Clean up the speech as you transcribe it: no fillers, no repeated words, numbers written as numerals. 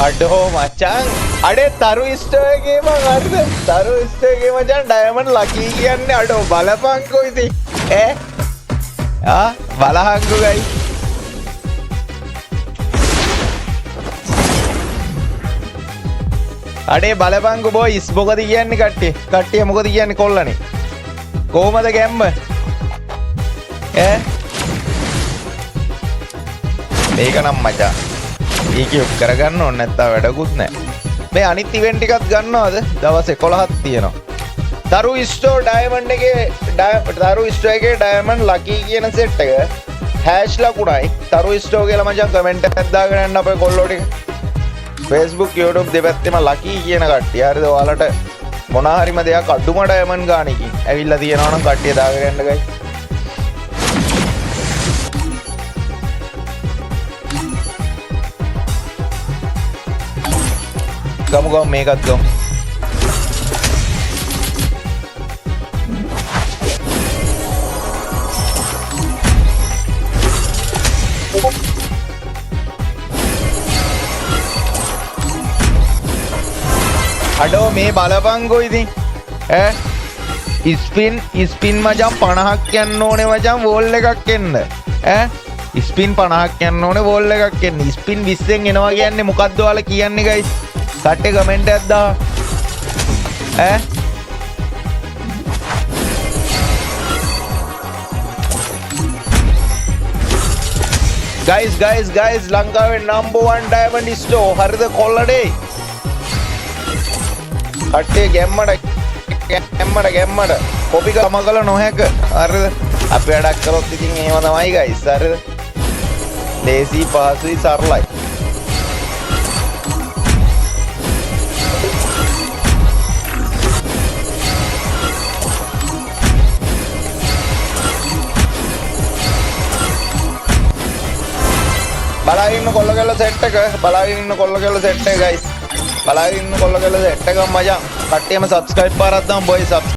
අඩෝ මචං අඩේ තරු ස්ටෝ එකේ මං අරද තරු ස්ටෝ එකේ මචං ඩයමන්ඩ් ලකී කියන්නේ අඩෝ බලපංකෝ ඉතින් බලහංකෝ ගයි අඩේ බලපංකෝ බොයිස් මොකද කියන්නේ කට්ටිය මොකද කියන්නේ කොල්ලනේ කොහමද ගැම්ම මේක නම් මචං ඒකේ කරගන්න ඕනේ නැත්නම් වැඩකුත් නැහැ. මේ අනිත් ඉවෙන්ට් එකත් ගන්නවද? දවස් 11ක් තියෙනවා. තරු ස්ටෝ ඩයමන්ඩ් එකේ තරු ස්ටෝ එකේ ඩයමන්ඩ් ලකී කියන සෙට් එක හෑෂ් ලකුණයි තරු ස්ටෝ කියලා මචං කමෙන්ට් එකක් දාගෙන යන්න අපේ කොල්ලෝ ටික. Facebook YouTube දෙපැත්තෙම ලකී කියන කට්ටිය. හරිද? ඔයාලට මොන හරිම දෙයක් අඩුම ඩයමන්ඩ් ගානකින් ඇවිල්ලා තියෙනවා නම් කට්ටිය දාගෙන යන්න ගයි. ගමු මේකත් ගමු. අඩෝ මේ බලපංකෝ ඉතින් ස්පින් මචං 50ක් යන්න ඕනේ මචං වෝල් එකක් එන්න ස්පින් 50ක් යන්න ඕනේ වෝල් එකක් එන්න ස්පින් 20න් එනවා කියන්නේ මොකද්ද ඔයාලා කියන්නේ ගයිස් කට්ටේ කමෙන්ට් එකක් දාන්න guys ලංකාවේ number 1 diamond store හරිද කොල්ලඩේ කට්ටේ ගැම්මඩ කොපි කමකල නොහැක හරිද අපි වැඩක් කරොත් ඉතින් එහෙම තමයි guys හරිද ලේසි පාසුයි සරලයි බලාගෙන ඉන්න කොල්ල කෙල්ල සෙට් එක බලාගෙන ඉන්න කොල්ල කෙල්ල සෙට් එක guys බලාගෙන ඉන්න කොල්ල කෙල්ල සෙට් එක මචං කට්ටියම subscribe පාරක් දාන්න boys